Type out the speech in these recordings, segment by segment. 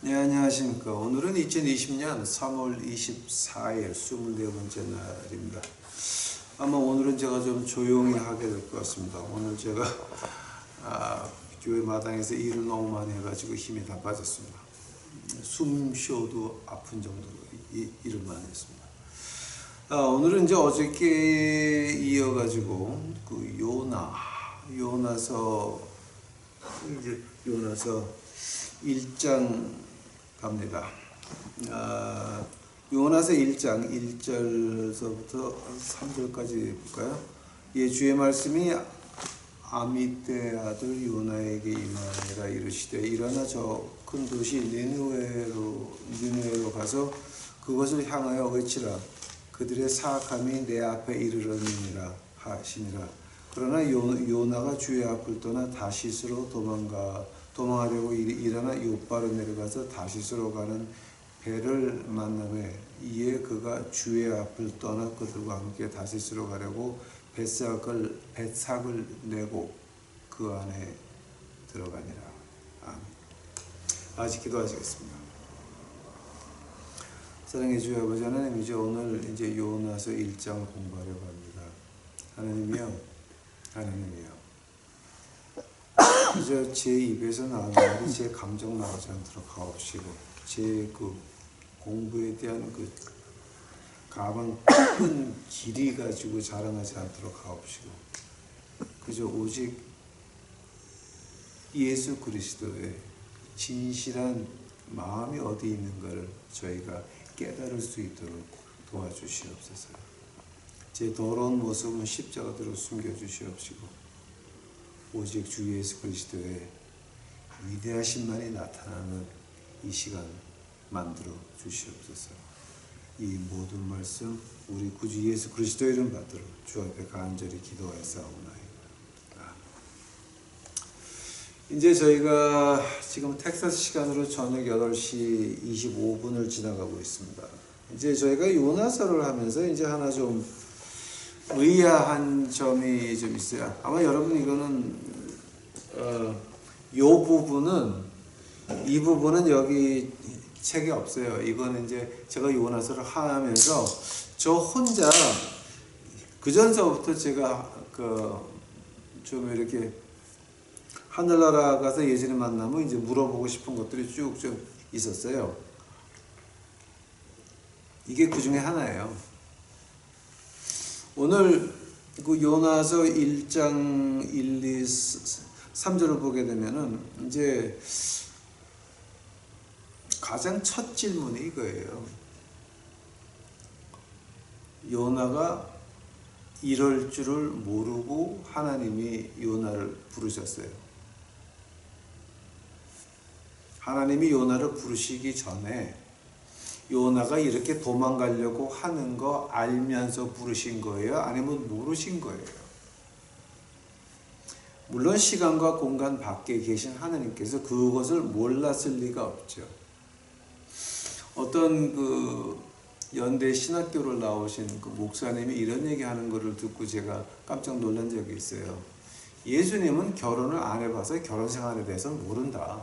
네, 안녕하십니까. 오늘은 2020년 3월 24일 24번째 날입니다. 아마 오늘은 제가 좀 조용히 하게 될 것 같습니다. 오늘 제가 교회 마당에서 일을 너무 많이 해가지고 힘이 다 빠졌습니다. 숨 쉬어도 아픈 정도로 일을 많이 했습니다. 오늘은 이제 어저께 이어가지고 그 요나서 1장 갑니다. 요나서 1장 1절서부터 3절까지 볼까요? 예, 주의 말씀이 아미떼 아들 요나에게 임하니라. 이르시되 일어나 저 큰 도시 니느웨로 가서 그것을 향하여 외치라. 그들의 사악함이 내 앞에 이르렀느니라 하시니라. 그러나 요나가 주의 앞을 떠나 다시스로 도망하려고 일어나 요바로 내려가서 다시스로 가는 배를 만나매 이에 그가 주의 앞을 떠나 그들과 함께 다시스로 가려고 벳삭을 내고 그 안에 들어가니라. 아멘. 아직 기도하시겠습니다. 사랑의 주 아버지 하나님, 이제 오늘 이제 요나서 1장 공부하려고 합니다. 하나님이요. 그저 제 입에서 나오는 말이 제 감정 나오지 않도록 하옵시고, 제 그 공부에 대한 그 가방 큰 길이 가지고 자랑하지 않도록 하옵시고, 그저 오직 예수 그리스도의 진실한 마음이 어디 있는가를 저희가 깨달을 수 있도록 도와주시옵소서. 제 더러운 모습은 십자가대로 숨겨주시옵시고, 오직 주 예수 그리스도의 위대하신만이 나타나는 이 시간 만들어 주시옵소서. 이 모든 말씀 우리 구주 예수 그리스도 이름 받들어 주 앞에 간절히 기도하였사옵나이다. 이제 저희가 지금 텍사스 시간으로 저녁 8시 25분을 지나가고 있습니다. 이제 저희가 요나서를 하면서 이제 하나 좀 의아한 점이 좀 있어요. 아마 여러분 이거는 이 부분은 여기 책에 없어요. 이거는 이제 제가 요나서를 하면서 저 혼자 그 전서부터 제가 좀 이렇게 하늘나라 가서 예전에 만나면 이제 물어보고 싶은 것들이 쭉 좀 있었어요. 이게 그 중에 하나예요. 오늘 그 요나서 1장 1, 2, 3절을 보게 되면은 이제 가장 첫 질문이 이거예요. 요나가 이럴 줄을 모르고 하나님이 요나를 부르셨어요. 하나님이 요나를 부르시기 전에 요나가 이렇게 도망가려고 하는 거 알면서 부르신 거예요? 아니면 모르신 거예요? 물론 시간과 공간 밖에 계신 하나님께서 그것을 몰랐을 리가 없죠. 어떤 그 연대 신학교를 나오신 그 목사님이 이런 얘기하는 거를 듣고 제가 깜짝 놀란 적이 있어요. 예수님은 결혼을 안 해봐서 결혼 생활에 대해서는 모른다.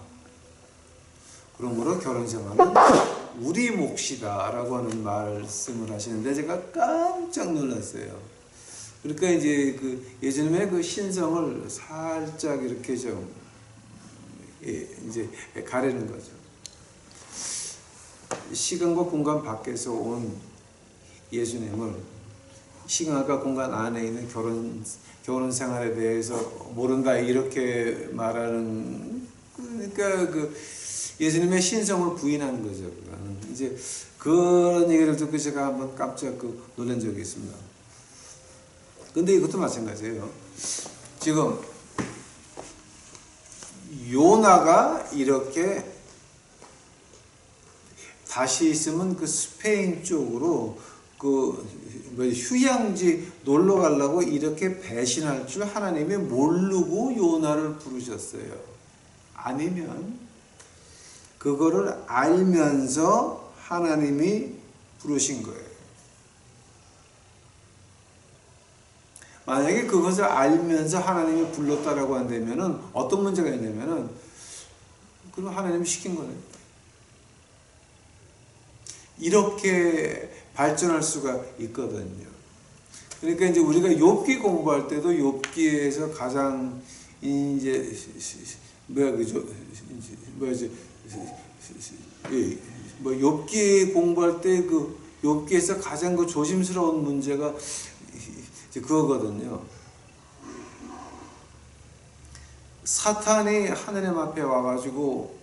그러므로 결혼 생활은 우리 몫이다 라고 하는 말씀을 하시는데 제가 깜짝 놀랐어요. 그러니까 이제 그 예수님의 그 신성을 살짝 이렇게 좀 이제 가리는 거죠. 시간과 공간 밖에서 온 예수님을 시간과 공간 안에 있는 결혼 생활에 대해서 모른다 이렇게 말하는, 그러니까 그 예수님의 신성을 부인하는 거죠. 이제 그런 얘기를 듣고 제가 한번 깜짝 놀란 적이 있습니다. 근데 이것도 마찬가지예요. 지금 요나가 이렇게 다시 있으면 그 스페인 쪽으로 휴양지 놀러 가려고 이렇게 배신할 줄 하나님이 모르고 요나를 부르셨어요. 아니면 그거를 알면서 하나님이 부르신 거예요. 만약에 그것을 알면서 하나님이 불렀다라고 한다면은 어떤 문제가 있냐면은 그럼 하나님이 시킨 거네. 이렇게 발전할 수가 있거든요. 그러니까 이제 우리가 욥기 공부할 때도 욥기에서 가장 이제 욥기 공부할 때 그 욥기에서 가장 그 조심스러운 문제가 이제 그거거든요. 사탄이 하나님 앞에 와가지고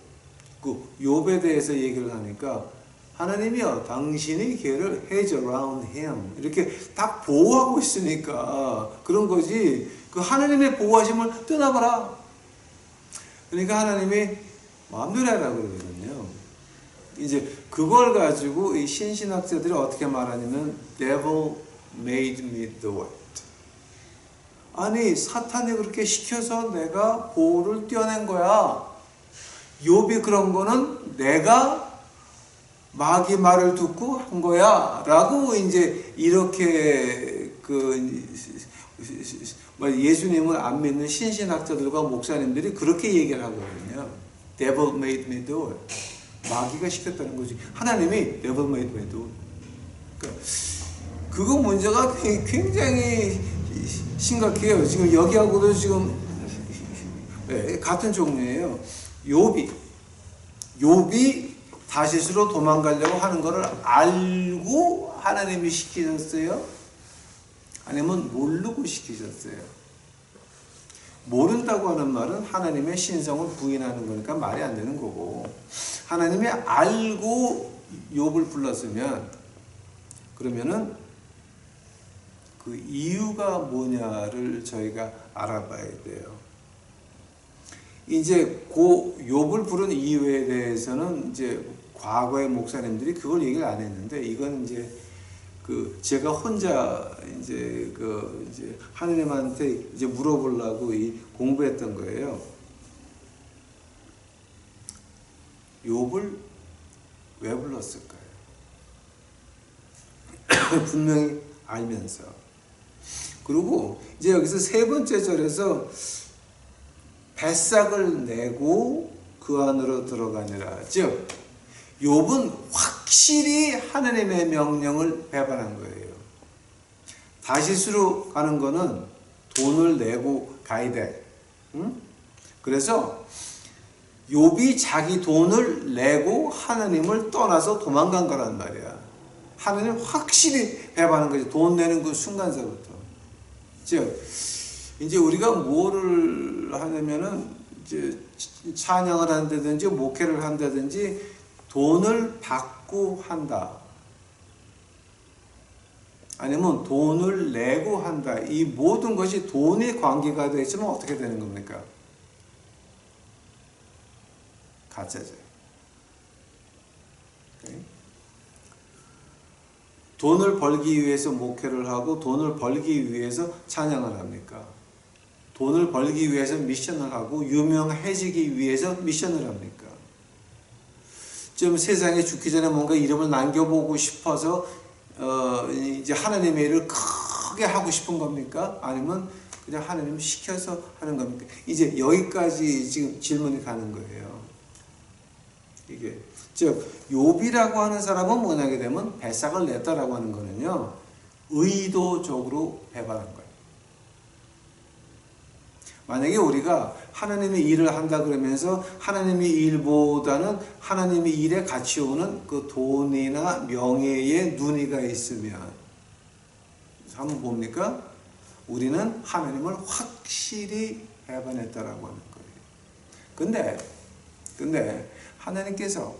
그 욥에 대해서 얘기를 하니까 하나님이요, 당신이 걔를 hedge around him 이렇게 딱 보호하고 있으니까 그런 거지. 그 하나님의 보호하심을 떠나봐라. 그러니까 하나님이 마음대로 하라 그러거든요. 이제 그걸 가지고 이 신신학자들이 어떻게 말하냐면 devil made me do it. 아니 사탄이 그렇게 시켜서 내가 보호를 떼어낸 거야. 욥이 그런 거는 내가 마귀 말을 듣고 한 거야 라고 이제 이렇게 예수님을 안 믿는 신신학자들과 목사님들이 그렇게 얘기를 하거든요. Devil made me do it. 마귀가 시켰다는 거지. 하나님이 Devil made me do it. 그러니까 그거 문제가 굉장히 심각해요. 지금 여기하고도 지금 같은 종류예요. 욥이 다시스로 도망가려고 하는 것을 알고 하나님이 시키셨어요? 아니면 모르고 시키셨어요? 모른다고 하는 말은 하나님의 신성을 부인하는 거니까 말이 안 되는 거고, 하나님이 알고 욥을 불렀으면 그러면은 그 이유가 뭐냐를 저희가 알아봐야 돼요. 이제 그 욥을 부른 이유에 대해서는 이제 과거의 목사님들이 그걸 얘기를 안 했는데, 이건 이제 그 제가 혼자 이제 이제 하느님한테 이제 물어보려고 이 공부했던 거예요. 욥을 왜 불렀을까요? 분명히 알면서. 그리고 이제 여기서 세 번째 절에서 뱃삭을 내고 그 안으로 들어가니라. 즉 욥은 확실히 하나님의 명령을 배반한 거예요. 다시스로 가는 거는 돈을 내고 가야 돼. 응? 그래서 욥이 자기 돈을 내고 하나님을 떠나서 도망간 거란 말이야. 하나님 확실히 배반한 거지. 돈 내는 그 순간서부터. 즉 이제 우리가 뭐를 하냐면은 이제 찬양을 한다든지 목회를 한다든지 돈을 받고 한다. 아니면 돈을 내고 한다. 이 모든 것이 돈의 관계가 되어 있으면 어떻게 되는 겁니까? 가짜죠. 오케이? 돈을 벌기 위해서 목회를 하고 돈을 벌기 위해서 찬양을 합니까? 돈을 벌기 위해서 미션을 하고 유명해지기 위해서 미션을 합니까? 좀 세상에 죽기 전에 뭔가 이름을 남겨보고 싶어서 이제 하나님의 일을 크게 하고 싶은 겁니까? 아니면 그냥 하나님 시켜서 하는 겁니까? 이제 여기까지 지금 질문이 가는 거예요. 이게 즉 욥이라고 하는 사람은 뭐냐게 되면 뱃삭을 냈다라고 하는 거는요, 의도적으로 배반한 거예요. 만약에 우리가 하나님의 일을 한다 그러면서 하나님의 일보다는 하나님의 일에 같이 오는 그 돈이나 명예에 눈이가 있으면 한번 봅니까? 우리는 하나님을 확실히 배반했다라고 하는 거예요. 근데 하나님께서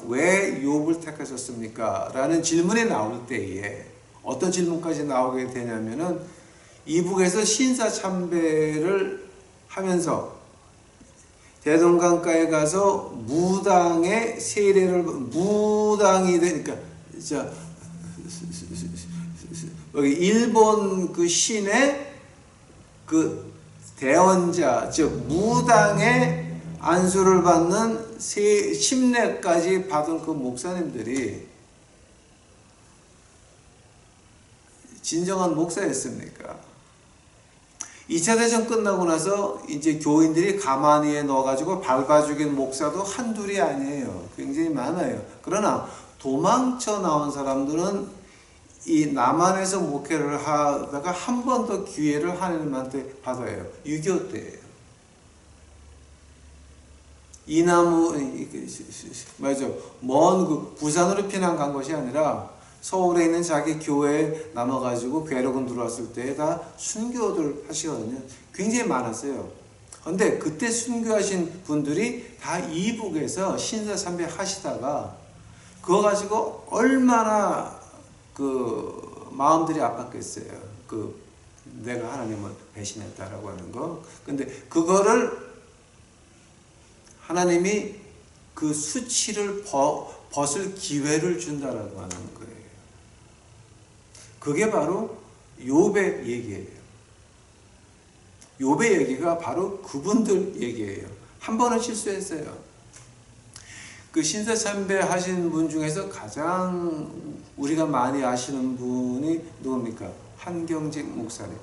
왜 욥을 택하셨습니까? 라는 질문이 나올 때에 어떤 질문까지 나오게 되냐면은 이북에서 신사참배를 하면서 대동강가에 가서 무당의 세례를 무당이 되니까 자 여기 일본 그 신의 그 대원자 즉 무당의 안수를 받는 심례까지 받은 그 목사님들이 진정한 목사였습니까? 2차 대전 끝나고 나서 이제 교인들이 가만히에 넣어가지고 밟아 죽인 목사도 한둘이 아니에요. 굉장히 많아요. 그러나 도망쳐 나온 사람들은 이 남한에서 목회를 하다가 한 번 더 기회를 하나님한테 받아요. 6.25 때예요. 이나무, 맞아. 먼 그 부산으로 피난 간 것이 아니라 서울에 있는 자기 교회에 남아가지고 괴로군 들어왔을 때 다 순교들 하시거든요. 굉장히 많았어요. 근데 그때 순교하신 분들이 다 이북에서 신사참배 하시다가 그거 가지고 얼마나 그 마음들이 아팠겠어요. 그 내가 하나님을 배신했다라고 하는 거. 근데 그거를 하나님이 그 수치를 벗을 기회를 준다라고 하는 거예요. 그게 바로 욥의 얘기예요. 욥의 얘기가 바로 그분들 얘기예요. 한 번은 실수했어요. 그 신사참배 하신 분 중에서 가장 우리가 많이 아시는 분이 누굽니까? 한경직 목사님.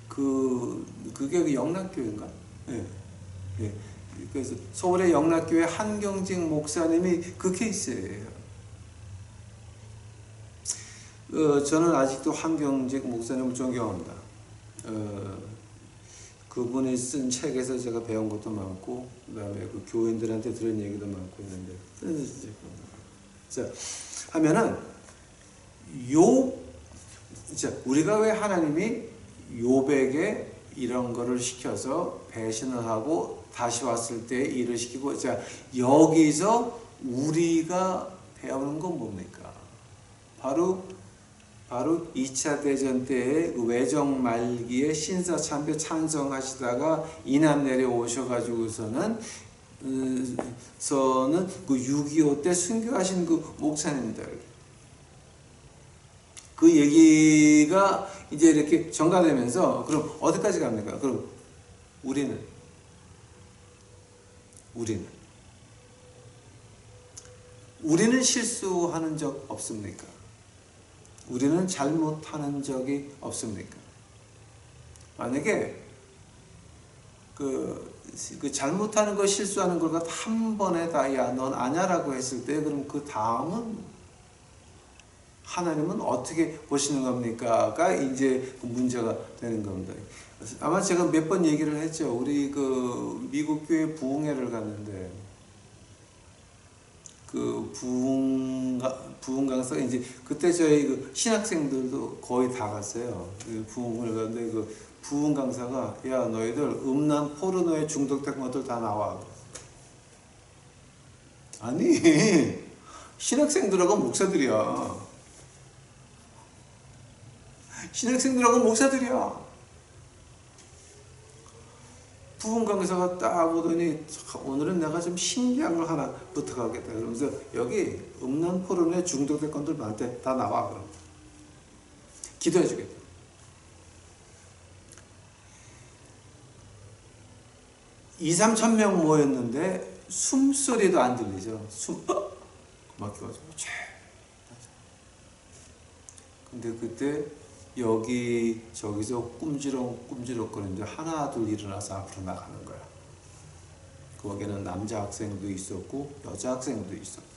그게 그 영락교회인가? 예. 예. 그래서 서울의 영락교회 한경직 목사님이 그 케이스예요. 저는 아직도 한경직 목사님을 존경합니다. 그분이 쓴 책에서 제가 배운 것도 많고, 그 다음에 그 교인들한테 들은 얘기도 많고 있는데, 자, 하면은, 자, 우리가 왜 하나님이 욥에게 이런 거를 시켜서 배신을 하고 다시 왔을 때 일을 시키고, 자, 여기서 우리가 배우는 건 뭡니까? 바로 2차 대전 때의 그 외정 말기에 신사참배 찬성하시다가 이남 내려오셔가지고서는 그 6.25 때 순교하신 그 목사님들 그 얘기가 이제 이렇게 전가되면서 그럼 어디까지 갑니까? 그럼 우리는 실수하는 적 없습니까? 우리는 잘못하는 적이 없습니까? 만약에 그 잘못하는 거 실수하는 걸 한 번에 다 야 넌 아냐라고 했을 때 그럼 그 다음은 하나님은 어떻게 보시는 겁니까?가 이제 문제가 되는 겁니다. 아마 제가 몇 번 얘기를 했죠. 우리 그 미국 교회 부흥회를 갔는데 그 부흥 강사 이제 그때 저희 그 신학생들도 거의 다 갔어요. 그 부흥을 갔는데 그 부흥 강사가 야 너희들 음란 포르노에 중독된 것들 다 나와. 아니 신학생들하고 목사들이야. 신학생들하고 목사들이야. 부흥 강사가 딱 보더니 오늘은 내가 좀 신기한 걸 하나 부탁하겠다. 그러면서 여기 음란 포르노에 중독된 건들 나한테 다 나와. 그럼 기도해 주겠다. 이, 3천 명 모였는데 숨소리도 안 들리죠. 막혀가지고 근데 그때 여기 저기서 꿈지럭 거리는데 하나 둘 일어나서 앞으로 나가는 거야. 거기는 남자 학생도 있었고 여자 학생도 있었고.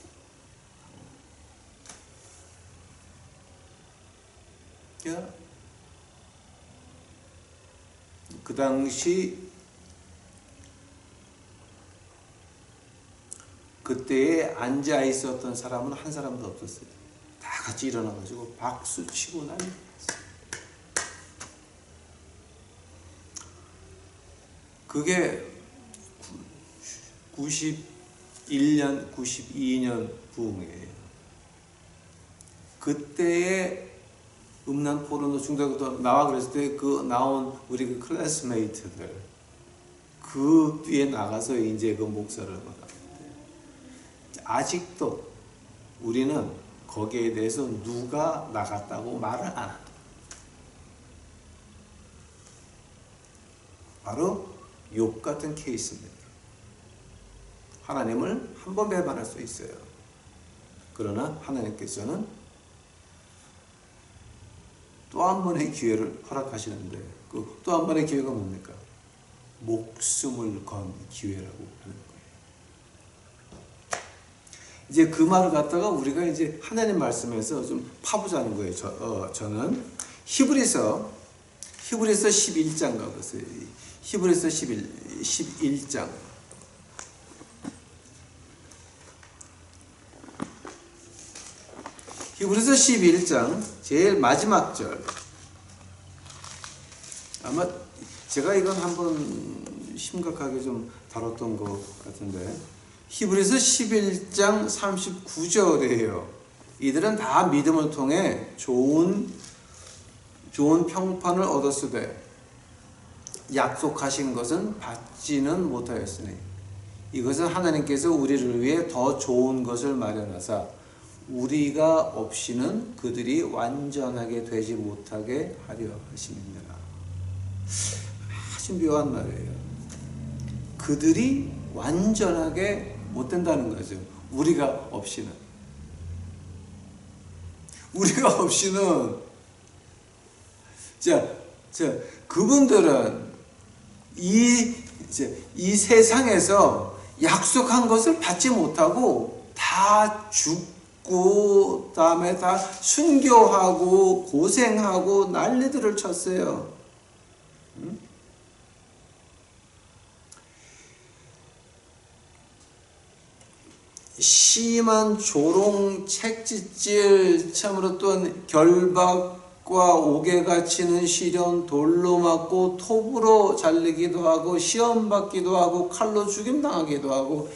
그 당시 그때에 앉아 있었던 사람은 한 사람도 없었어요. 다 같이 일어나가지고 박수 치고 난리. 그게 91년, 92년 부흥이에요. 그때의 음란 포르노 중독도 나와 그랬을 때 그 나온 우리 그 클래스메이트들 그 뒤에 나가서 이제 그 목사를 받았는데 아직도 우리는 거기에 대해서 누가 나갔다고 말을 안 한다. 바로 욥 같은 케이스입니다. 하나님을 한 번 배반할 수 있어요. 그러나 하나님께서는 또 한 번의 기회를 허락하시는데 그 또 한 번의 기회가 뭡니까? 목숨을 건 기회라고 하는 거예요. 이제 그 말을 갖다가 우리가 이제 하나님 말씀에서 좀 파보자는 거예요. 저는 히브리서 11장 가보세요. 히브리서 11장. 히브리서 11장 제일 마지막 절. 아마 제가 이건 한번 심각하게 좀 다뤘던 것 같은데 히브리서 11장 39절이에요. 이들은 다 믿음을 통해 좋은 평판을 얻었으되 약속하신 것은 받지는 못하였으니 이것은 하나님께서 우리를 위해 더 좋은 것을 마련하사 우리가 없이는 그들이 완전하게 되지 못하게 하려 하심이니라. 아주 묘한 말이에요. 그들이 완전하게 못 된다는 거죠. 우리가 없이는. 그분들은 이 세상에서 약속한 것을 받지 못하고 다 죽고 다음에 다 순교하고 고생하고 난리들을 쳤어요. 심한 조롱, 책짓질, 참으로 또한 결박과 옥에 갇히는 시련, 돌로 맞고 톱으로 잘리기도 하고 시험 받기도 하고 칼로 죽임 당하기도 하고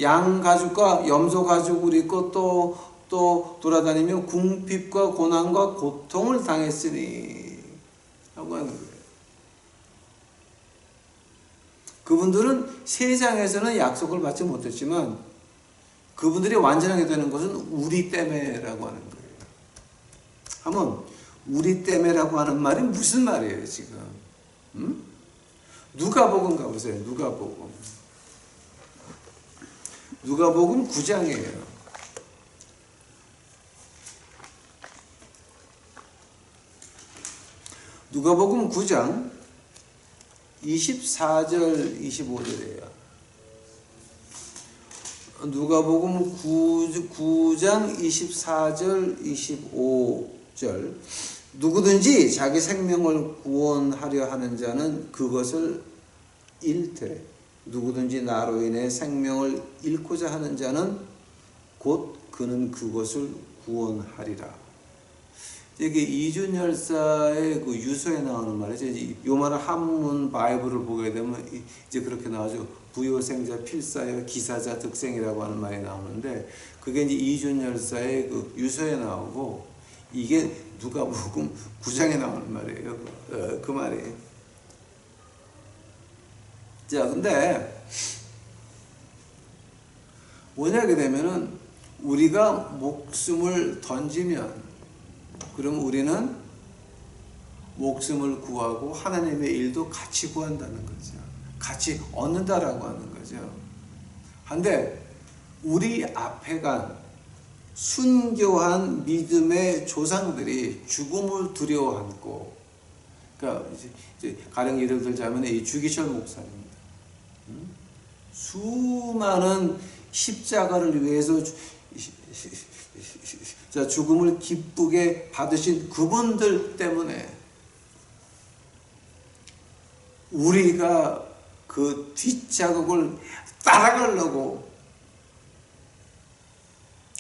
양 가죽과 염소 가죽을 입고 또 돌아다니며 궁핍과 고난과 고통을 당했으니 라고 하는 거예요. 그분들은 세상에서는 약속을 받지 못했지만 그분들이 완전하게 되는 것은 우리 때문에라고 하는 거예요. 한번 우리 때문에라고 하는 말이 무슨 말이에요 지금? 누가복음 가보세요. 누가복음 9장이에요. 누가복음 9장 24절 25절이에요. 누가복음 9장 24절 25절. 누구든지 자기 생명을 구원하려 하는 자는 그것을 잃되 누구든지 나로 인해 생명을 잃고자 하는 자는 곧 그는 그것을 구원하리라. 이게 이준 열사의 그 유서에 나오는 말이죠. 이 말을 한문 바이블을 보게 되면 이제 그렇게 나오죠. 부요생자, 필사여, 기사자, 득생이라고 하는 말이 나오는데 그게 이제 이준 열사의 그 유서에 나오고 이게 누가복음 9장에 나오는 말이에요. 그 말이에요. 자, 근데 뭐냐게 되면은 우리가 목숨을 던지면 그럼 우리는 목숨을 구하고 하나님의 일도 같이 구한다는 거죠. 같이 얻는다라고 하는 거죠. 한데 우리 앞에 간 순교한 믿음의 조상들이 죽음을 두려워 안고, 그러니까 이제 가령 예를 들자면 이 주기철 목사입니다. 수많은 십자가를 위해서 죽음을 기쁘게 받으신 그분들 때문에 우리가 그 뒷자극을 따라가려고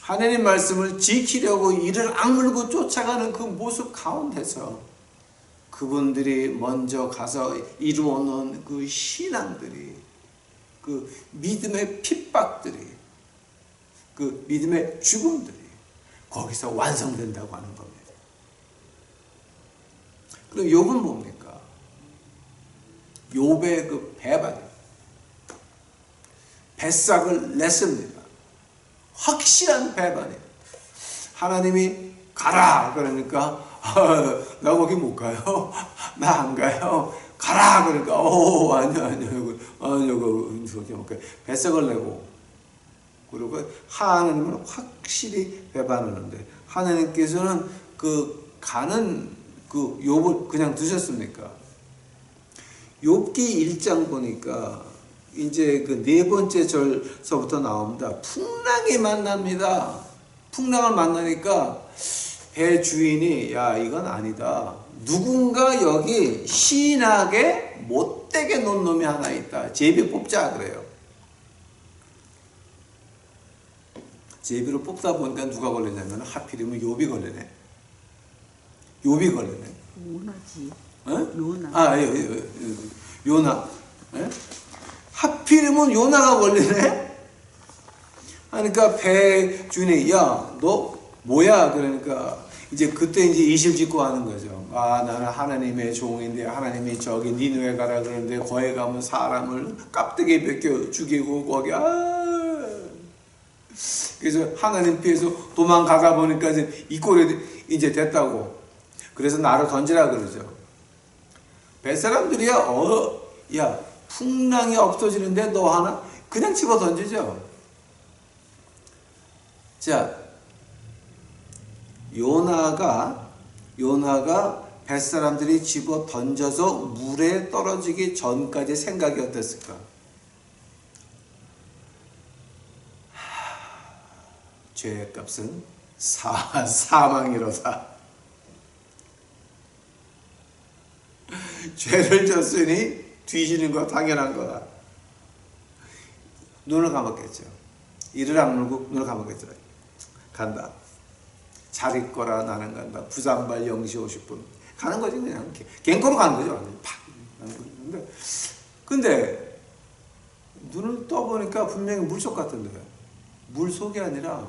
하나님 말씀을 지키려고 이를 악물고 쫓아가는 그 모습 가운데서 그분들이 먼저 가서 이루어놓은 그 신앙들이, 그 믿음의 핍박들이, 그 믿음의 죽음들이 거기서 완성된다고 하는 겁니다. 그럼 욥은 뭡니까? 욥의 그 배반이 뱃삭을 냈습니다. 확실한 배반이에요. 하나님이 가라 그러니까 나 거기 못 가요. 나 안 가요. 가라 그러니까 아니요 저기 못 가요. 뱃삭을 내고 그리고 하나님은 확실히 배반하는데 하나님께서는 그 가는 그 욥을 그냥 두셨습니까? 욥기 1장 보니까 이제 그 네 번째 절서부터 나옵니다. 풍랑이 만납니다. 풍랑을 만나니까 배 주인이 야 이건 아니다. 누군가 여기 신하게 못되게 놓은 놈이 하나 있다. 제비 뽑자 그래요. 제비로 뽑다 보니까 누가 걸리냐면 하필이면 욥이 걸리네. 욥이 걸리네. 요나지. 어? 요나. 요나. 예? 하필이면 요나가 걸리네. 그러니까 배 주인이 야 너 뭐야 그러니까 이제 그때 이제 이실직고 하는 거죠. 아 나는 하나님의 종인데 하나님이 저기 니느웨 가라 그러는데 거기 가면 사람을 깝대기 벗겨 죽이고 거기 그래서 하나님 피해서 도망가다 보니까 이제 이 꼴이 이제 됐다고. 그래서 나를 던지라 그러죠. 뱃사람들이야 야 풍랑이 없어지는데 너 하나 그냥 집어 던지죠. 자 요나가 뱃사람들이 집어 던져서 물에 떨어지기 전까지 생각이 어땠을까? 죄의 값은 사망이로다. 죄를 졌으니 뒤지는 거 당연한 거다. 눈을 감았겠죠. 이를 악물고 눈을 감았겠죠. 간다. 잘 있거라 나는 간다. 부산발 0시 50분. 가는 거지 그냥. 갱코로 가는 거죠. 팍. 근데 눈을 떠보니까 분명히 물속 같은데 물속이 아니라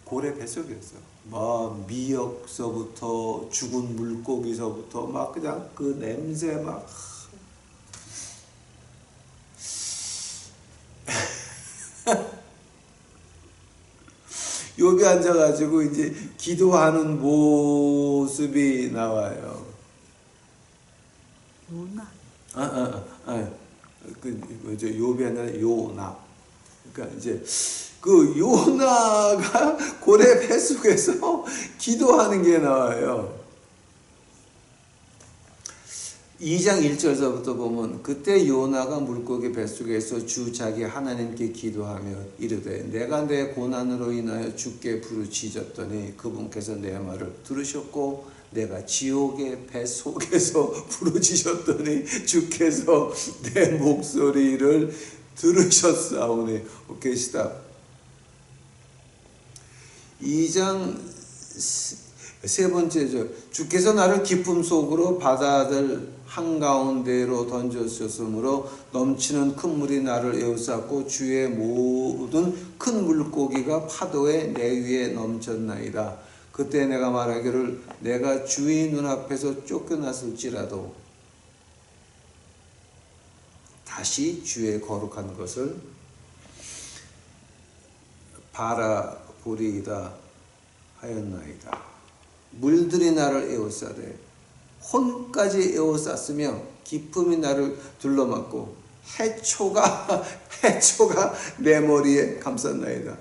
고래 뱃속이었어. 막 미역서부터 죽은 물고기서부터 막 그냥 그 냄새 막 욥이 앉아가지고 이제 기도하는 모습이 나와요. 요나. 저 욥이 아니라 요나. 그러니까 이제 그 요나가 고래 뱃속에서 기도하는 게 나와요. 2장 1절서부터 보면 그때 요나가 물고기 뱃속에서 주 자기 하나님께 기도하며 이르되 내가 내 고난으로 인하여 주께 부르짖었더니 그분께서 내 말을 들으셨고 내가 지옥의 뱃속에서 부르짖었더니 주께서 내 목소리를 들으셨사오니. 오케이 스탑. 2장 세 번째 절 주께서 나를 기쁨 속으로 바다들 한가운데로 던져주셨으므로 넘치는 큰 물이 나를 에워쌌고 주의 모든 큰 물고기가 파도에 내 위에 넘쳤나이다. 그때 내가 말하기를 내가 주의 눈앞에서 쫓겨났을지라도 다시 주의 거룩한 것을 바라보리이다 하였나이다. 물들이 나를 에워싸되 혼까지 에워쌌으며 기쁨이 나를 둘러맞고 해초가 내 머리에 감쌌나이다.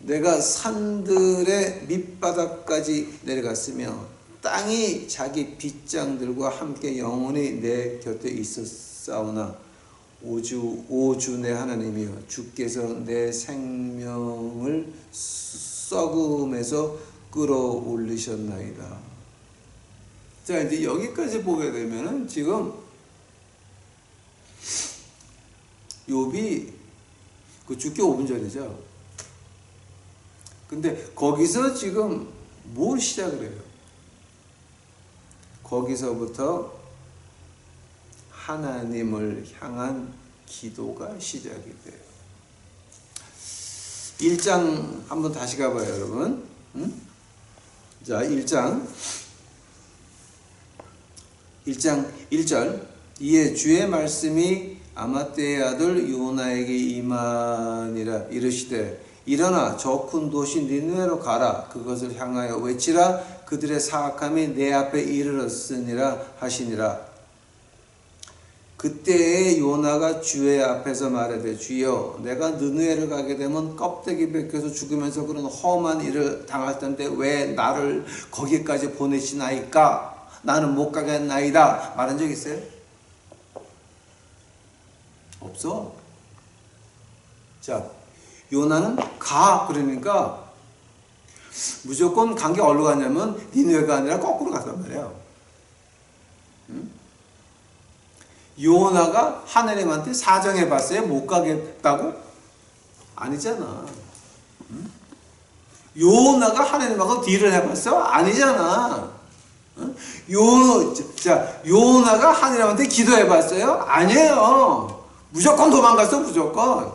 내가 산들의 밑바닥까지 내려갔으며 땅이 자기 빗장들과 함께 영원히 내 곁에 있었사오나 오주 내 하나님이여 주께서 내 생명을 썩음에서 끌어올리셨나이다. 자 이제 여기까지 보게 되면은 지금 욥이 그 죽기 5분 전이죠. 근데 거기서 지금 뭘 시작을 해요? 거기서부터 하나님을 향한 기도가 시작이 돼요. 1장 한번 다시 가봐요, 여러분. 자, 1장 1절 이에 주의 말씀이 아마떼의 아들 요나에게 임하니라. 이르시되 일어나 저 큰 도시 니느웨로 가라. 그것을 향하여 외치라. 그들의 사악함이 내 앞에 이르렀으니라 하시니라. 그때에 요나가 주의 앞에서 말하되 주여 내가 느느웨를 가게 되면 껍데기 벗겨서 죽으면서 그런 험한 일을 당할 텐데 왜 나를 거기까지 보내시나이까? 나는 못 가겠나이다 말한 적 있어요? 없어. 자, 요나는 가 그러니까 무조건 간 게 어디로 갔냐면 니느웨가 아니라 거꾸로 갔단 말이에요. 응? 요나가 하나님한테 사정해 봤어요? 못 가겠다고? 아니잖아. 응? 요나가 하나님하고 딜을 해봤어? 아니잖아. 응? 요나가 하나님한테 기도해 봤어요? 아니에요. 무조건 도망갔어, 무조건.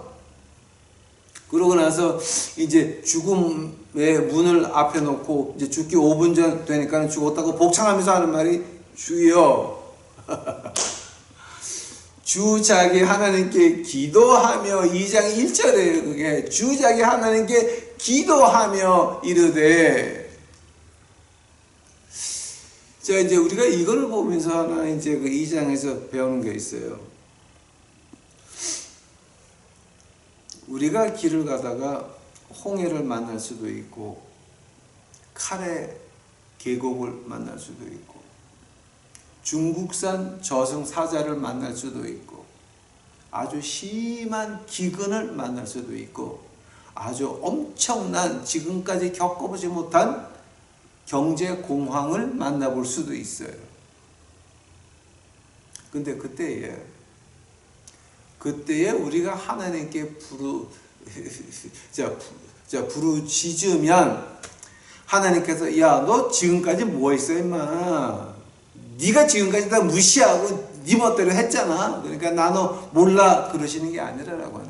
그러고 나서 이제 죽음의 문을 앞에 놓고 이제 죽기 5분 전 되니까 죽었다고 복창하면서 하는 말이 주여. 주 자기 하나님께 기도하며 2장 1절에 그게 주 자기 하나님께 기도하며 이르되. 자, 이제 우리가 이걸 보면서 하나 이제 그 2장에서 배우는 게 있어요. 우리가 길을 가다가 홍해를 만날 수도 있고 칼의 계곡을 만날 수도 있고 중국산 저승사자를 만날 수도 있고 아주 심한 기근을 만날 수도 있고 아주 엄청난 지금까지 겪어보지 못한 경제 공황을 만나볼 수도 있어요. 근데 그때에 우리가 하나님께 부르짖으면 하나님께서 야, 너 지금까지 뭐 했어 임마? 네가 지금까지 다 무시하고 네 멋대로 했잖아. 그러니까 나 너 몰라 그러시는 게 아니라라고 하는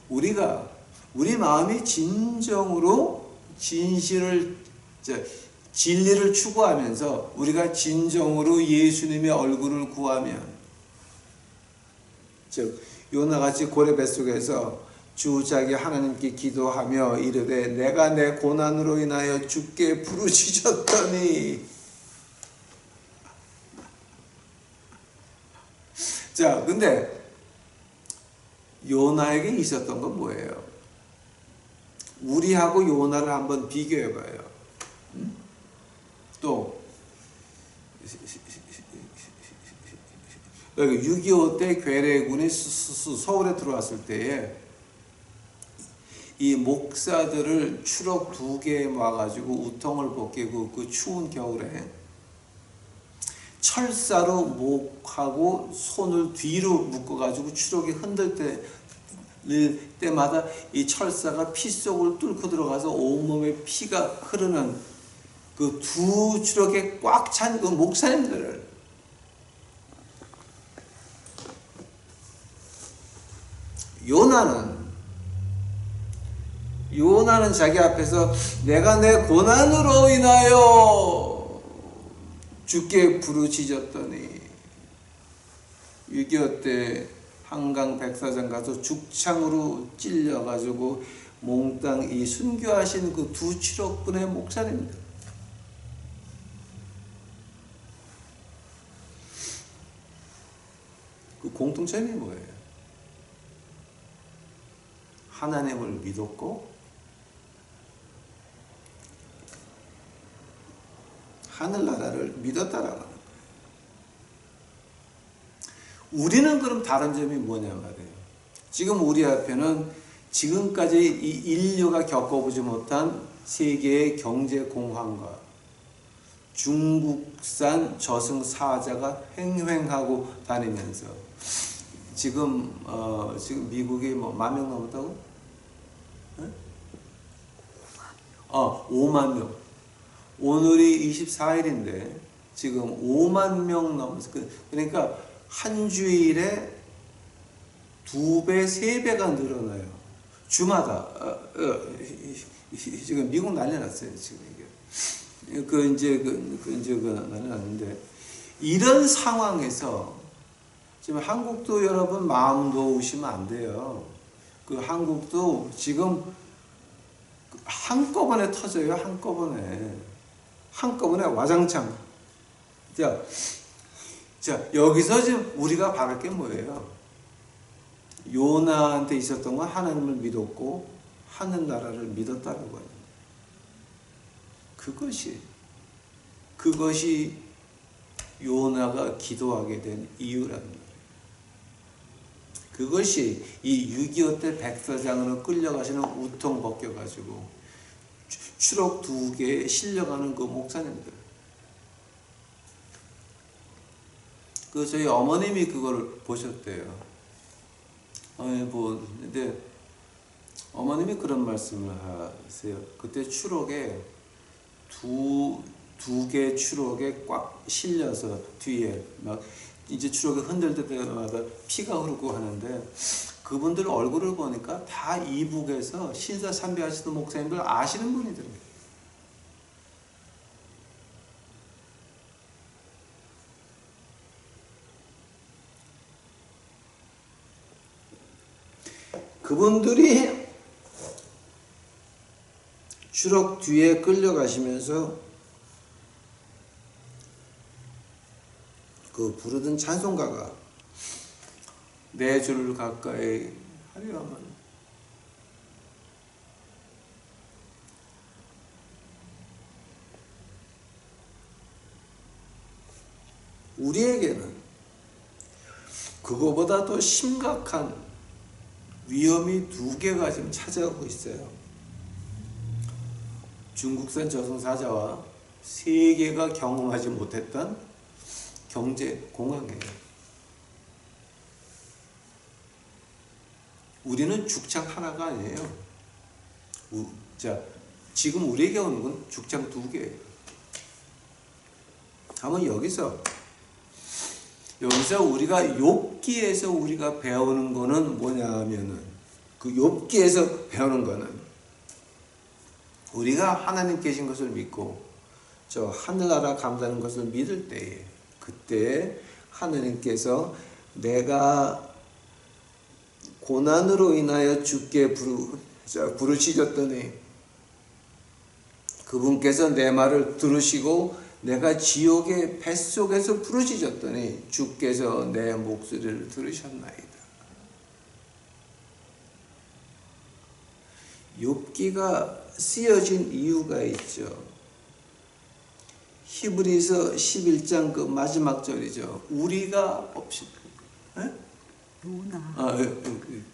거예요. 우리 마음이 진정으로 진리를 추구하면서 우리가 진정으로 예수님의 얼굴을 구하면, 즉 요나같이 고래 뱃속에서 주 자기 하나님께 기도하며 이르되 내가 내 고난으로 인하여 주께 부르짖었더니. 자, 근데 요나에게 있었던 건 뭐예요? 우리하고 요나를 한번 비교해봐요. 또 6.25 때 괴뢰군이 서울에 들어왔을 때에 이 목사들을 추럭 2개에 와가지고 우통을 벗기고 그 추운 겨울에 철사로 목하고 손을 뒤로 묶어가지고 추럭이 흔들 때마다 이 철사가 피 속을 뚫고 들어가서 온몸에 피가 흐르는 그 2 추럭에 꽉 찬 그 목사님들을 요나는 자기 앞에서 내가 내 고난으로 인하여 주께 부르짖었더니 6.25 때 한강 백사장 가서 죽창으로 찔려가지고 몽땅 이 순교하신 그 2 추럭분의 목사님들, 그 공통점이 뭐예요? 하나님을 믿었고 하늘나라를 믿었다라고 하는 거예요. 우리는 그럼 다른 점이 뭐냐 말이에요. 지금 우리 앞에는 지금까지 이 인류가 겪어보지 못한 세계의 경제 공황과 중국산 저승사자가 횡행하고 다니면서 지금 미국이 뭐 10,000명 넘었다고? 5만 명. 오늘이 24일인데 지금 5만 명 넘었어. 그러니까 한 주일에 2배, 3배가 늘어나요. 주마다. 지금 미국 난리 났어요. 지금 이게. 난리 났는데 이런 상황에서 지금 한국도 여러분 마음 놓으시면 안 돼요. 그 한국도 지금 한꺼번에 터져요. 한꺼번에 와장창. 자, 자, 여기서 지금 우리가 바랄 게 뭐예요? 요나한테 있었던 건 하나님을 믿었고 하늘 나라를 믿었다라고 하는 그것이 요나가 기도하게 된 이유라는 거예요. 그것이 이 6.25 때 백사장으로 끌려가시는 우통 벗겨가지고 추록 2개에 실려가는 그 목사님들. 저희 어머님이 그걸 보셨대요. 근데 어머님이 그런 말씀을 하세요. 그때 추록에 두 개 추록에 꽉 실려서 뒤에 막 이제 추록이 흔들릴 때마다 피가 흐르고 하는데 그분들 얼굴을 보니까 다 이북에서 신사 참배하시던 목사님들 아시는 분이더라고요. 그분들이 추록 뒤에 끌려가시면서 그 부르던 찬송가가 내 주를 가까이 하려면 우리에게는 그거보다 더 심각한 위험이 2개가 지금 찾아오고 있어요. 중국산 저승사자와 세계가 경험하지 못했던 경제 공황이에요. 우리는 죽창 하나가 아니에요. 자, 지금 우리에게 오는 건 죽창 2개예요. 한번 여기서 우리가 욥기에서 우리가 배우는 거는 뭐냐면은 그 욥기에서 배우는 거는 우리가 하나님 계신 것을 믿고 저 하늘나라 감사하는 것을 믿을 때에 그때 하느님께서 내가 고난으로 인하여 주께 부르시졌더니 그분께서 내 말을 들으시고 내가 지옥의 뱃속에서 부르짖었더니 주께서 내 목소리를 들으셨나이다. 욥기가 쓰여진 이유가 있죠. 히브리서 11장 그 마지막 절이죠. 우리가 없이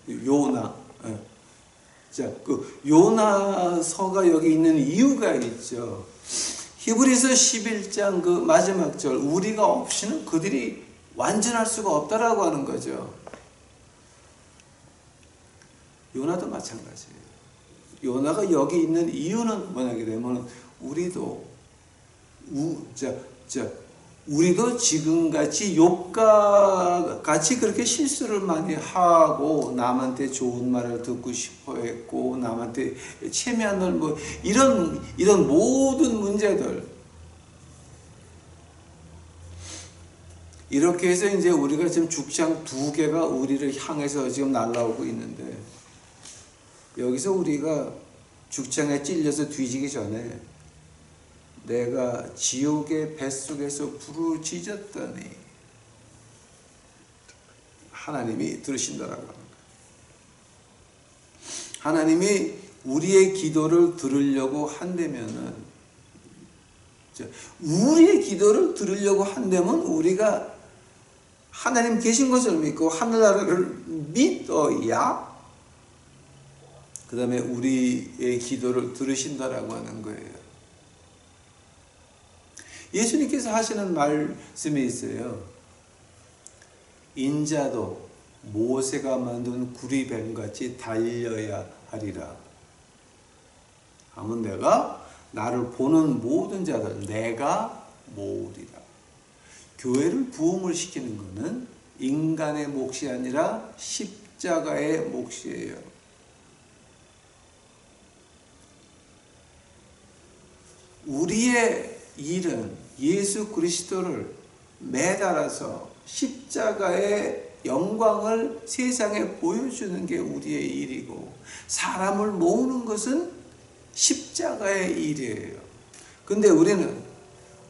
요나. 자, 그 요나서가 여기 있는 이유가 있죠. 히브리서 11장 그 마지막 절, 우리가 없이는 그들이 완전할 수가 없다라고 하는 거죠. 요나도 마찬가지예요. 요나가 여기 있는 이유는 뭐냐게 되면 우리도 우리도 지금같이 욥과 같이 그렇게 실수를 많이 하고 남한테 좋은 말을 듣고 싶어 했고 남한테 체면을 뭐 이런 모든 문제들 이렇게 해서 이제 우리가 지금 죽창 2개가 우리를 향해서 지금 날아오고 있는데 여기서 우리가 죽창에 찔려서 뒤지기 전에 내가 지옥의 뱃속에서 부르짖었더니 하나님이 들으신다라고 합니다. 하나님이 우리의 기도를 들으려고 한다면은 우리의 기도를 들으려고 한다면 우리가 하나님 계신 것을 믿고 하늘나라를 믿어야 그 다음에 우리의 기도를 들으신다라고 하는 거예요. 예수님께서 하시는 말씀이 있어요. 인자도 모세가 만든 구리뱀같이 달려야 하리라. 하면 내가 나를 보는 모든 자들 내가 모으리라. 교회를 부흥을 시키는 것은 인간의 몫이 아니라 십자가의 몫이에요. 우리의 일은 예수 그리스도를 매달아서 십자가의 영광을 세상에 보여주는 게 우리의 일이고 사람을 모으는 것은 십자가의 일이에요. 근데 우리는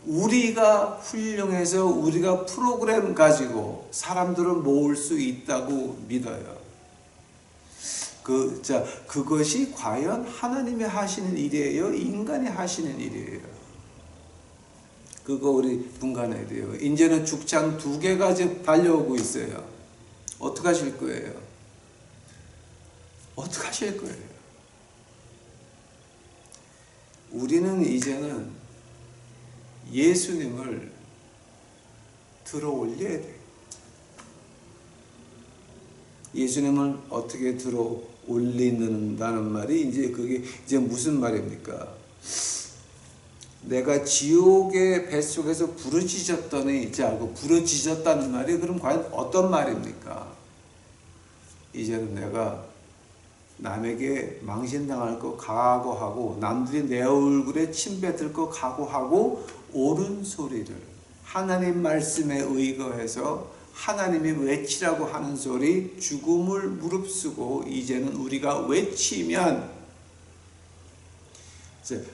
우리가 훌륭해서 우리가 프로그램 가지고 사람들을 모을 수 있다고 믿어요. 그것이 과연 하나님이 하시는 일이에요? 인간이 하시는 일이에요? 그거 우리 분간해야 돼요. 이제는 죽창 2개가 지금 달려오고 있어요. 어떻게 하실 거예요? 어떻게 하실 거예요? 우리는 이제는 예수님을 들어 올려야 돼요. 예수님을 어떻게 들어 올린다는 말이 그게 무슨 말입니까? 내가 지옥의 뱃속에서 부르짖었더니 이제 알고 부르짖었다는 말이 그럼 과연 어떤 말입니까? 이제는 내가 남에게 망신당할 거 각오하고 남들이 내 얼굴에 침 뱉을 거 각오하고 옳은 소리를 하나님 말씀에 의거해서 하나님이 외치라고 하는 소리 죽음을 무릅쓰고 이제는 우리가 외치면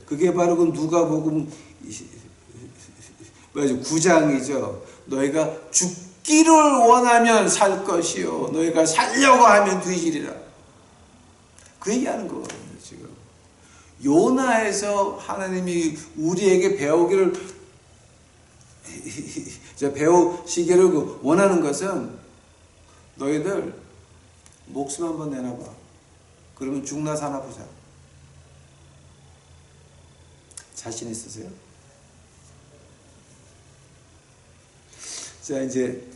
그게 바로 그 누가복음 9장이죠. 너희가 죽기를 원하면 살 것이요 너희가 살려고 하면 뒤지리라. 그 얘기하는 거거든요. 지금 요나에서 하나님이 우리에게 배우시기를 원하는 것은 너희들 목숨 한번 내놔봐. 그러면 죽나 사나 보자. 자신 있으세요? 자, 이제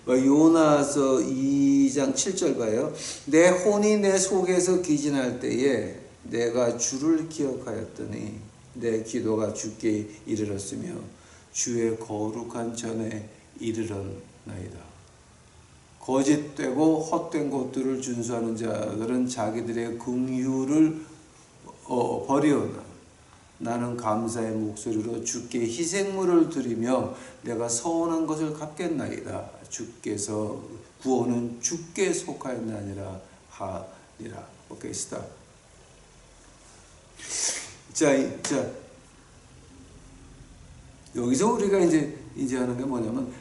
요나서 2장 7절 봐요. 내 혼이 내 속에서 기진할 때에 내가 주를 기억하였더니 내 기도가 주께 이르렀으며 주의 거룩한 전에 이르렀나이다. 거짓되고 헛된 것들을 준수하는 자들은 자기들의 긍휼을 버리오나 나는 감사의 목소리로 주께 희생물을 드리며 내가 서원한 것을 갚겠나이다. 주께서 구원은 주께 속하였나니라 하니라. 오케이, 스탑. 자, 여기서 우리가 이제 하는 게 뭐냐면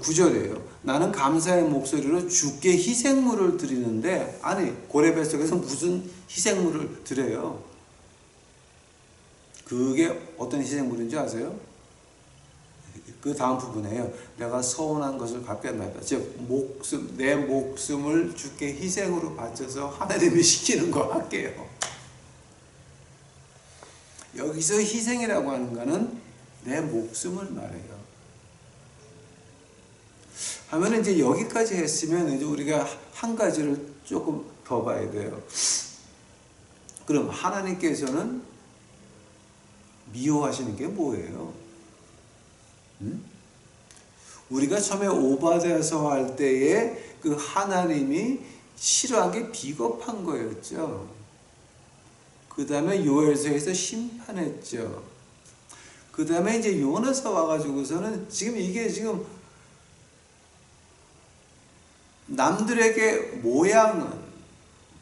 9절이에요. 나는 감사의 목소리로 주께 희생물을 드리는데, 아니 고레벨 속에서 무슨 희생물을 드려요? 그게 어떤 희생물인지 아세요? 그 다음 부분에요. 내가 서원한 것을 갚겠나이다. 즉 내 목숨을 주께 희생으로 바쳐서 하나님이 시키는 거 할게요. 여기서 희생이라고 하는 것은 내 목숨을 말해요. 하면 이제 여기까지 했으면 이제 우리가 한 가지를 조금 더 봐야 돼요. 그럼 하나님께서는 미워하시는 게 뭐예요? 우리가 처음에 오바댜서 할 때에 그 하나님이 싫어한 게 비겁한 거였죠. 그 다음에 요엘서에서 심판했죠. 그 다음에 이제 요나서 와가지고서는 지금 이게 지금 남들에게 모양은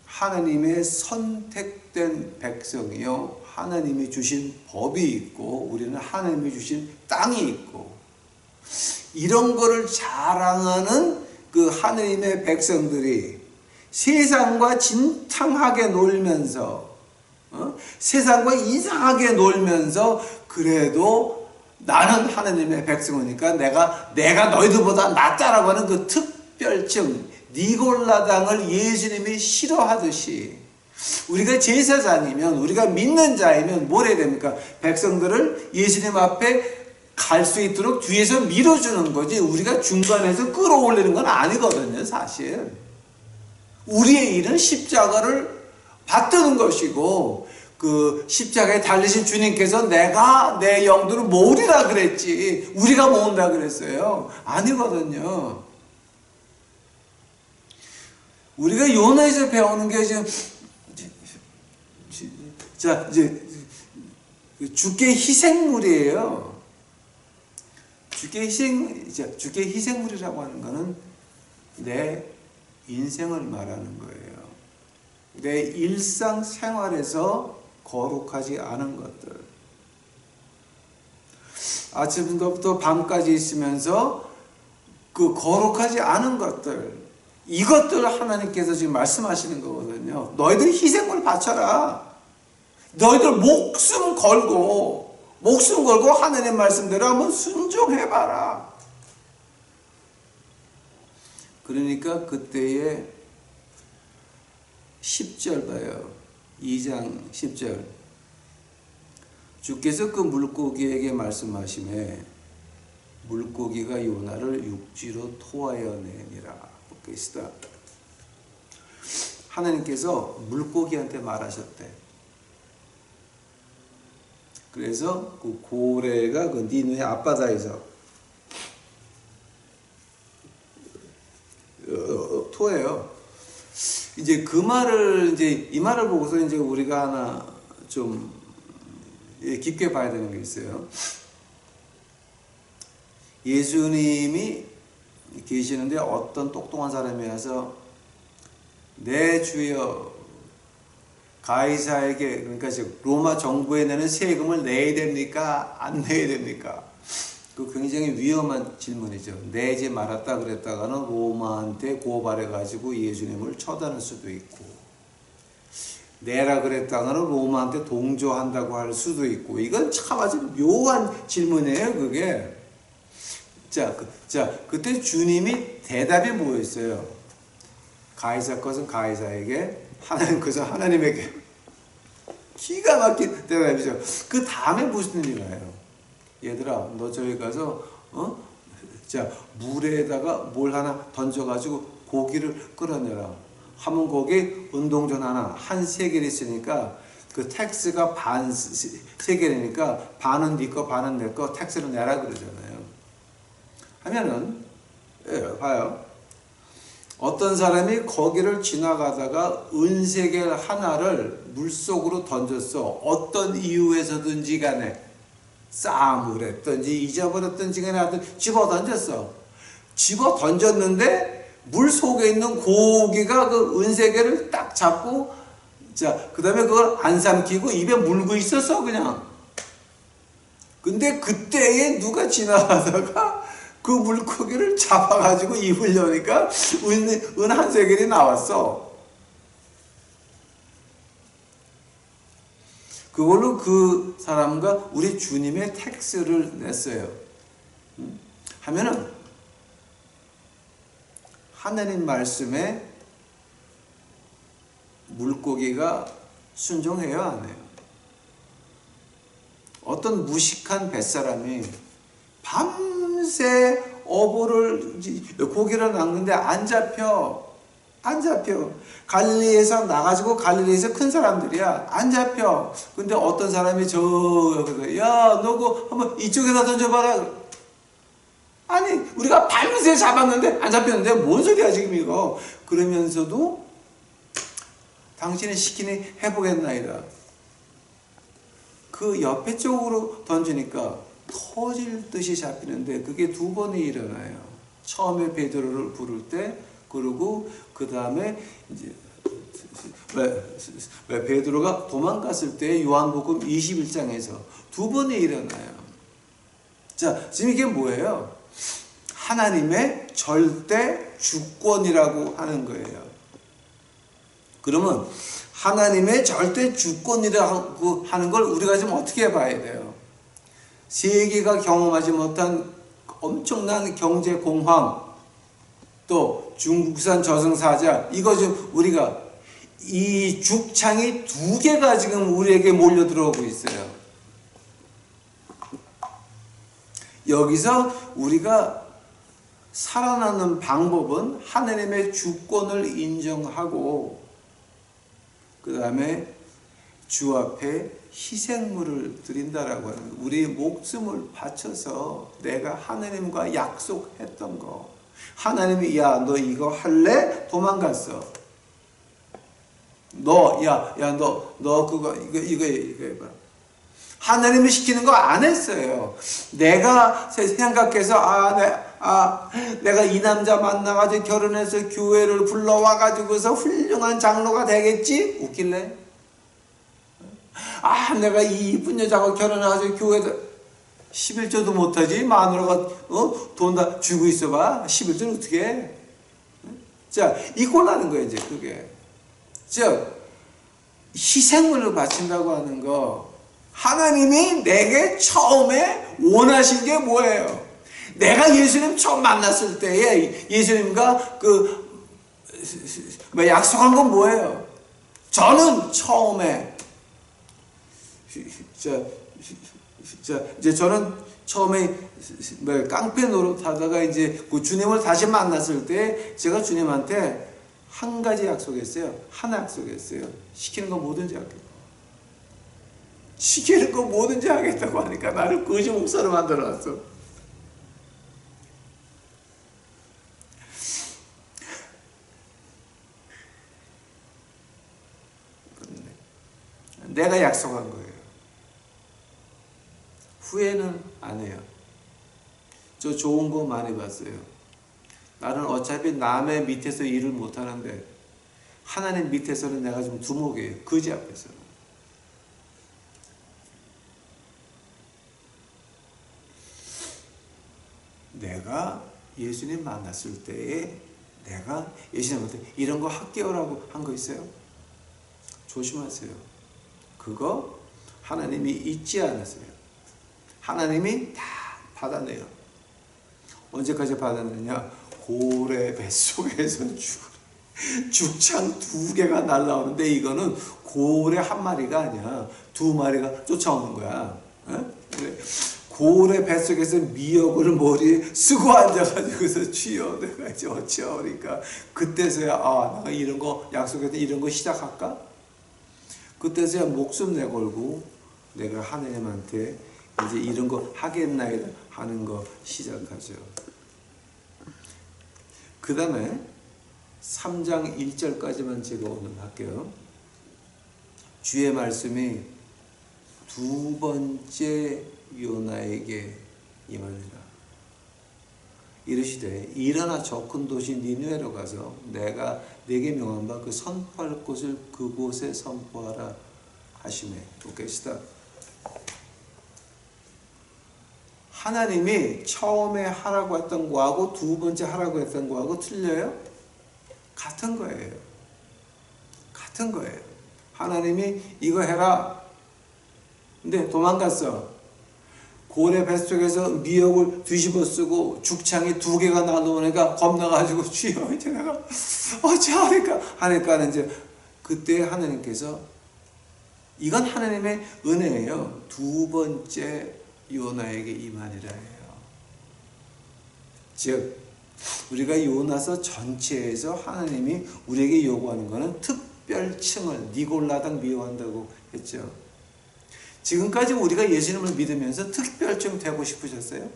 하나님의 선택된 백성이요, 하나님이 주신 법이 있고 우리는 하나님이 주신 땅이 있고 이런 거를 자랑하는 그 하나님의 백성들이 세상과 진탕하게 놀면서 세상과 이상하게 놀면서 그래도 나는 하나님의 백성이니까 내가 너희들보다 낫다라고 하는 그 특별증 니골라당을 예수님이 싫어하듯이 우리가 제사장이면 우리가 믿는 자이면 뭘 해야 됩니까? 백성들을 예수님 앞에 갈 수 있도록 뒤에서 밀어주는 거지 우리가 중간에서 끌어올리는 건 아니거든요. 사실 우리의 일은 십자가를 받드는 것이고 그 십자가에 달리신 주님께서 내가 내 영들을 모으리라 그랬지 우리가 모은다 그랬어요. 아니거든요. 우리가 요나에서 배우는 게 지금 이제 주께 희생물이에요. 주께 희생물이라고 하는 것은 내 인생을 말하는 거예요. 내 일상생활에서 거룩하지 않은 것들, 아침부터 밤까지 있으면서 그 거룩하지 않은 것들, 이것들 하나님께서 지금 말씀하시는 거거든요. 너희들 희생을 바쳐라. 너희들 목숨 걸고 하나님 말씀대로 한번 순종해봐라. 그러니까 그때의 10절 봐요. 2장 10절. 주께서 그 물고기에게 말씀하시매 물고기가 요나를 육지로 토하여 내니라. 보겠습니다. 하나님께서 물고기한테 말하셨대. 그래서 그 고래가 그 니누의 앞바다에서 토해요. 이제 그 말을 이 말을 보고서 이제 우리가 하나 좀 깊게 봐야 되는 게 있어요. 예수님이 계시는데 어떤 똑똑한 사람이 와서 내 주여 가이사에게, 그러니까 지금 로마 정부에 내는 세금을 내야 됩니까? 안 내야 됩니까? 그 굉장히 위험한 질문이죠. 내지 말았다 그랬다가는 로마한테 고발해가지고 예수님을 처단할 수도 있고, 내라 그랬다가는 로마한테 동조한다고 할 수도 있고, 이건 참 아주 묘한 질문이에요, 그게. 그때 주님이 대답이 뭐였어요? 가이사 것은 가이사에게, 하나님 것은 하나님에게. 기가 막힌 대답이죠. 그 다음에 무슨 일이 나요? 얘들아, 너 저기 가서 물에다가 뭘 하나 던져가지고 고기를 끌어내라. 하면 거기 운동전 하나 한 세겔 있으니까 그 텍스가 반 세겔이니까 반은 네 거 반은 내 거 텍스를 내라 그러잖아요. 하면은 봐요. 어떤 사람이 거기를 지나가다가 은세겔 하나를 물속으로 던졌어. 어떤 이유에서든지 간에 싸움을 잊어버렸든지 간에 하여튼 집어 던졌어. 집어 던졌는데 물 속에 있는 고기가 그 은세겔을 딱 잡고, 그 다음에 그걸 안 삼키고 입에 물고 있었어, 그냥. 근데 그때에 누가 지나가다가 그 물고기를 잡아가지고 입을 여니까 은 한 세겔이 나왔어. 그걸로 그 사람과 우리 주님의 텍스를 냈어요. 하면은 하나님 말씀에 물고기가 순종해요, 안 해요? 어떤 무식한 뱃사람이 밤새 어부를 고기를 낚는데 안 잡혀. 갈릴리에서 나가지고 갈릴리에서 큰 사람들이야. 안 잡혀. 근데 어떤 사람이 야, 너 그거 한번 이쪽에다 던져봐라. 아니, 우리가 밤새 잡았는데 안 잡혔는데 뭔 소리야 지금 이거. 그러면서도 당신의 시키니 해보겠나이다. 그 옆에 쪽으로 던지니까 터질 듯이 잡히는데 그게 두 번이 일어나요. 처음에 베드로를 부를 때, 그리고 그 다음에 이제 왜 베드로가 도망갔을 때 요한복음 21장에서 두 번이 일어나요. 자, 지금 이게 뭐예요? 하나님의 절대 주권이라고 하는 거예요. 그러면 하나님의 절대 주권이라고 하는 걸 우리가 지금 어떻게 봐야 돼요? 세계가 경험하지 못한 엄청난 경제 공황, 또 중국산 저승사자, 이거 지금 우리가 이 죽창이 두 개가 지금 우리에게 몰려 들어오고 있어요. 여기서 우리가 살아나는 방법은 하나님의 주권을 인정하고 그 다음에 주 앞에 희생물을 드린다라고 하는 거예요. 우리의 목숨을 바쳐서 내가 하나님과 약속했던 거, 하나님이 야, 너 이거 할래? 도망갔어. 너 그거 이거 해봐. 하나님이 시키는 거 안 했어요. 내가 생각해서 내가 이 남자 만나가지고 결혼해서 교회를 불러와가지고서 훌륭한 장로가 되겠지? 웃길래? 내가 이 이쁜 여자하고 결혼해가지고 교회도 11조도 못하지? 마누라가 돈 다 주고 있어봐. 11조는 어떻게 해? 자, 이 꼴나는 거예요, 이제 그게. 즉, 희생물을 바친다고 하는 거, 하나님이 내게 처음에 원하신 게 뭐예요? 내가 예수님 처음 만났을 때에 예수님과 약속한 건 뭐예요? 저는 처음에 이제 저는 처음에 깡패 노릇하다가 이제 그 주님을 다시 만났을 때 제가 주님한테 한 가지 약속했어요. 하나 약속했어요. 시키는 거 뭐든지 하겠다. 시키는 거 뭐든지 하겠다고 하니까 나를 거지 목사로 만들어놨어. 내가 약속한 거예요. 후회는 안 해요. 저 좋은 거 많이 봤어요. 나는 어차피 남의 밑에서 일을 못 하는데 하나님 밑에서는 내가 좀 두목이에요. 거지 앞에서는. 내가 예수님 만났을 때에 내가 예수님한테 이런 거 할게요라고 한 거 있어요? 조심하세요. 그거 하나님이 잊지 않으세요. 하나님이 다 받아내요. 언제까지 받아내냐? 고래 뱃속에서 죽창 2개가 날라오는데 이거는 고래 한 마리가 아니야. 2마리가 쫓아오는 거야. 고래 뱃속에서 미역을 머리에 쓰고 앉아가지고서 주여 내가 이제 어찌하오니까 그때서야 내가 이런 거 약속했던 이런 거 시작할까? 그때서야 목숨 내걸고 내가 하나님한테 이제 이런 거 하겠나이다 하는 거 시작하죠. 그 다음에 3장 1절까지만 제가 오늘 할게요. 주의 말씀이 두 번째 요나에게 임하니라. 이르시되 일어나 저 큰 도시 니느웨로 가서 내가 네게 명한 바 그 선포할 곳을 그곳에 선포하라 하시매. 오케이시다. 하나님이 처음에 하라고 했던 거하고 두 번째 하라고 했던 거하고 틀려요? 같은 거예요. 같은 거예요. 하나님이 이거 해라. 근데 도망갔어. 고래 뱃속에서 미역을 뒤집어 쓰고 죽창이 2개가 날라오니까 겁나가지고 주여 이제 내가 어찌하니까 하니까 이제 그때 하나님께서 이건 하나님의 은혜예요. 두 번째 요나에게 임하니라 해요. 즉 우리가 요나서 전체에서 하나님이 우리에게 요구하는 것은 특별층을 니골라당 미워한다고 했죠. 지금까지 우리가 예수님을 믿으면서 특별층 되고 싶으셨어요?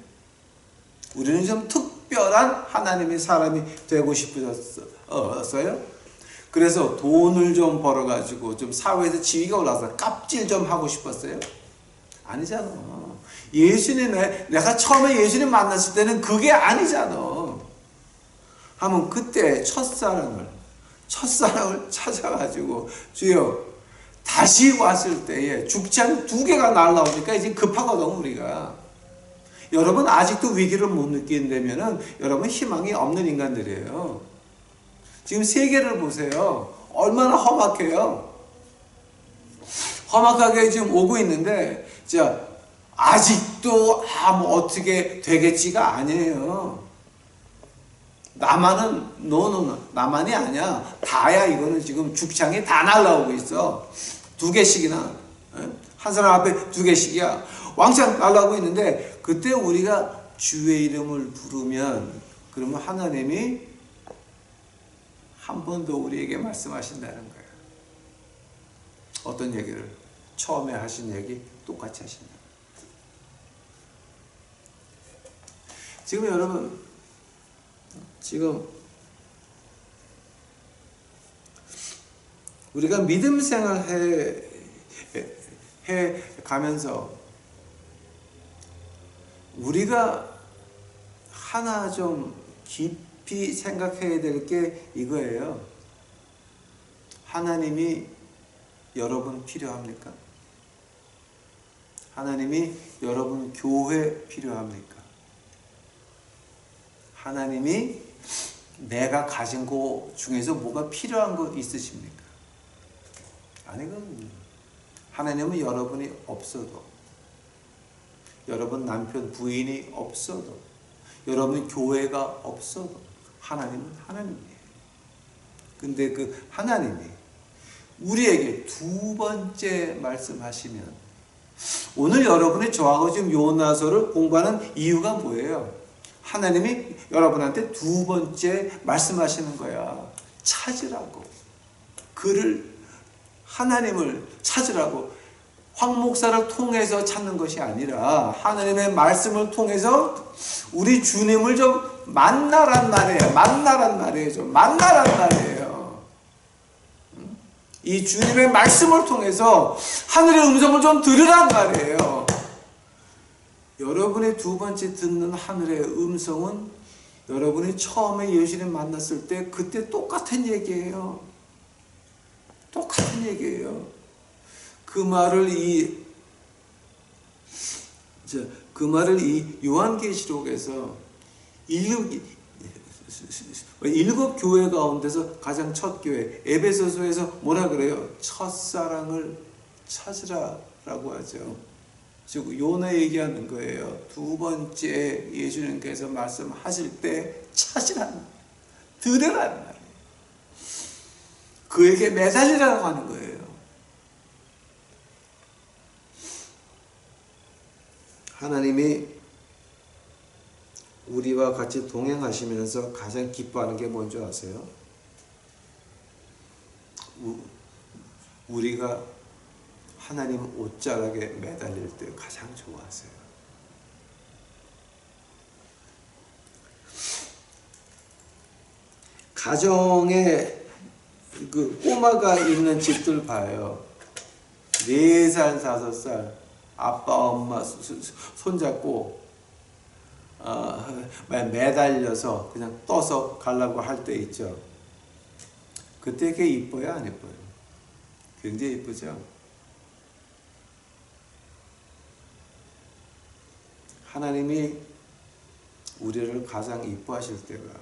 우리는 좀 특별한 하나님의 사람이 되고 싶으셨어요? 그래서 돈을 좀 벌어가지고 좀 사회에서 지위가 올라서 깝질 좀 하고 싶었어요? 아니잖아. 내가 처음에 예수님 만났을 때는 그게 아니잖아. 하면 그때 첫사랑을 찾아가지고 주여 다시 왔을 때에 죽창 2개가 날라오니까 이제 급하거든 우리가. 여러분 아직도 위기를 못 느낀다면은 여러분 희망이 없는 인간들이에요. 지금 세계를 보세요. 얼마나 험악해요. 험악하게 지금 오고 있는데 아직도 뭐 어떻게 되겠지가 아니에요. 나만은 나만이 아니야. 다야. 이거는 지금 죽창이 다 날라오고 있어. 2개씩이나 한 사람 앞에 2개씩이야. 왕창 날라오고 있는데 그때 우리가 주의 이름을 부르면 그러면 하나님이 한 번 더 우리에게 말씀하신다는 거예요. 어떤 얘기를? 처음에 하신 얘기 똑같이 하신다. 지금 여러분 우리가 믿음 생활 해 가면서 우리가 하나 좀 깊이 생각해야 될 게 이거예요. 하나님이 여러분 필요합니까? 하나님이 여러분 교회 필요합니까? 하나님이 내가 가진 것 중에서 뭐가 필요한 거 있으십니까? 아니거든요. 하나님은 여러분이 없어도, 여러분 남편 부인이 없어도, 여러분 교회가 없어도 하나님은 하나님이에요. 근데 그 하나님이 우리에게 두 번째 말씀하시면, 오늘 여러분이 저하고 지금 요나서를 공부하는 이유가 뭐예요? 하나님이 여러분한테 두 번째 말씀하시는 거야. 찾으라고. 그를, 하나님을 찾으라고. 황 목사를 통해서 찾는 것이 아니라 하나님의 말씀을 통해서 우리 주님을 좀 만나란 말이에요. 만나란 말이에요. 좀 만나란 말이에요. 이 주님의 말씀을 통해서 하늘의 음성을 좀 들으란 말이에요. 여러분의 두 번째 듣는 하늘의 음성은 여러분이 처음에 예수님 만났을 때 그때 똑같은 얘기예요. 똑같은 얘기예요. 그 말을 이 요한계시록에서 일곱 교회 가운데서 가장 첫 교회 에베소서에서 뭐라 그래요? 첫사랑을 찾으라라고 하죠. 즉 요나 얘기하는 거예요. 두 번째 예수님께서 말씀하실 때 찾으란, 들으란 말이에요. 그에게 매달리라고 하는 거예요. 하나님이 우리와 같이 동행하시면서 가장 기뻐하는 게 뭔지 아세요? 우리가 하나님 옷자락에 매달릴 때 가장 좋아하세요. 가정에 그 꼬마가 있는 집들 봐요. 4살, 5살 아빠, 엄마 손잡고 매달려서 그냥 떠서 가려고 할 때 있죠. 그때 그게 이뻐요, 안 이뻐요? 굉장히 이쁘죠? 하나님이 우리를 가장 이뻐하실 때가,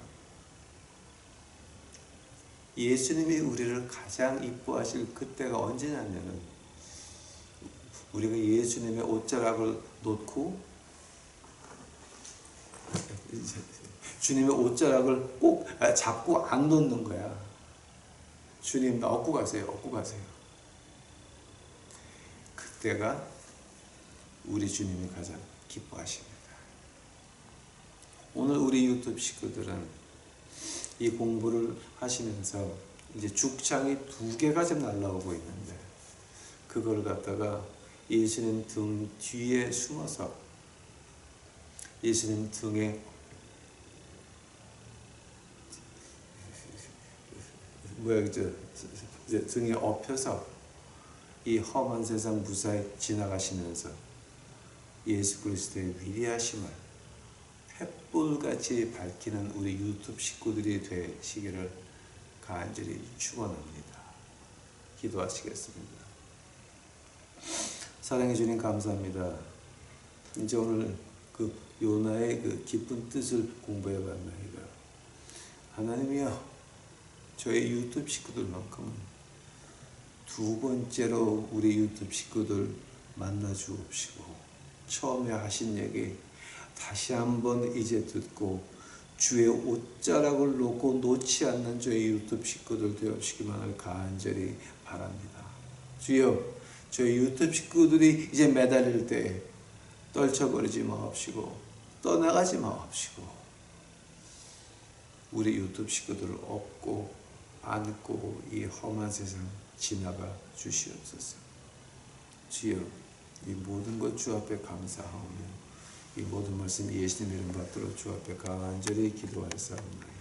예수님이 우리를 가장 이뻐하실 그때가 언제냐면은 우리가 예수님의 옷자락을 놓고 주님의 옷자락을 꼭 잡고 안 놓는 거야. 주님 나 얻고 가세요. 얻고 가세요. 그때가 우리 주님이 가장 기뻐하십니다. 오늘 우리 유튜브 식구들은 이 공부를 하시면서 이제 죽창이 2개가 지금 날라오고 있는데, 그걸 갖다가 예수님 등 뒤에 숨어서 예수님 등에 등에 엎여서 이 험한 세상 무사히 지나가시면서 예수 그리스도의 위대하심을 횃불같이 밝히는 우리 유튜브 식구들이 되시기를 간절히 축원합니다. 기도하시겠습니다. 사랑해 주님 감사합니다. 이제 오늘 그 요나의 그 깊은 뜻을 공부해 봤나이다. 하나님이여, 저희 유튜브 식구들만큼은 두 번째로 우리 유튜브 식구들 만나 주옵시고, 처음에 하신 얘기 다시 한번 이제 듣고 주의 옷자락을 놓고 놓지 않는 저희 유튜브 식구들 되옵시기만을 간절히 바랍니다. 주여, 저희 유튜브 식구들이 이제 매달릴 때 떨쳐버리지 마옵시고 떠나가지 마옵시고 우리 유튜브 식구들을 업고 안고 이 험한 세상 지나가 주시옵소서. 주여, 이 모든 것 주 앞에 감사하오며 이 모든 말씀 예수님 이름 받들어 주 앞에 간절히 기도하였사옵나이다.